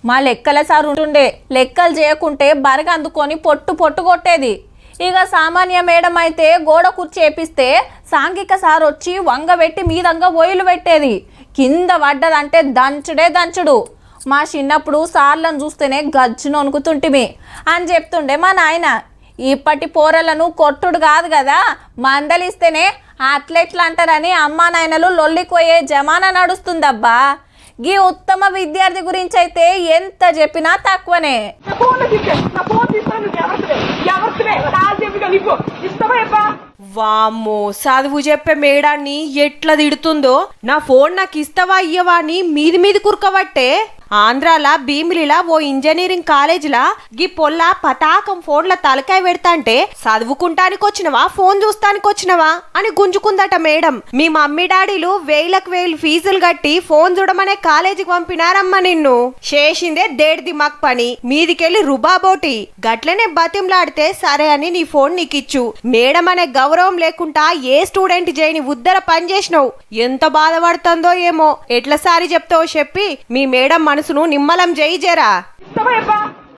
మా లెక్కల సార్ ఉంటుండే, లెక్కలు చేయకుంటే బరగ అందుకొని పొట్టు పొట్టు కొట్టేది. ఇక సామాన్య మేడం అయితే గోడ కుర్చీ వేపిస్తే సాంఘిక సార్ వచ్చి వంగబెట్టి మీదంగా ఓయిలు పెట్టేది. కింద పడ్డదంటే దంచుడే దంచుడు. మా చిన్నప్పుడు సార్లను చూస్తేనే గజ్జును వణుకుతుంటిమి అని చెప్తుండే మా నాయన. ఇప్పటి పోరలను కొట్టుడు కాదు కదా, మందలిస్తేనే అట్లెట్లా అంటారని అమ్మా నాయనలు లొల్లిపోయే జమానా నడుస్తుందబ్బా. గీ ఉత్తమ విద్యార్థి గురించి అయితే ఎంత చెప్పినా తక్కువనే. వామ్మో, చదువు చెప్పే మేడాన్ని ఎట్లా తిడుతుందో. నా ఫోన్ నాకు ఇస్తావా ఇయ్యవా అని మీది మీది కురకబట్టే. ఆంధ్రాల భీమిలిలా ఓ ఇంజనీరింగ్ కాలేజీలా గీ పొల్ల పతాకం ఫోన్ల తలకాయ పెడతాంటే చదువుకుంటానికి వచ్చినవా ఫోన్ చూస్తానికి వచ్చినవా అని గుంజుకుందట మేడం. మీ మమ్మీ డాడీలు వేలకు వేలు ఫీజులు కట్టి ఫోన్ చూడమనే కాలేజీకి పంపినారమ్మా నిన్ను. చేసిందే దేడి దిమాక్ పని, మీదికెళ్ళి రుబాబోటి. గట్లనే బతింలాడితే సరే అని నీ ఫోన్ నీకిచ్చు. మేడం అనే గౌరవం లేకుండా ఏ స్టూడెంట్ చేయని ఉద్దర పని చేసినావు. ఎంత బాధపడుతుందో ఏమో. ఎట్లా సారి చెప్తావో చెప్పి మీ మేడం మనసును నిమ్మలం చేయి జరా.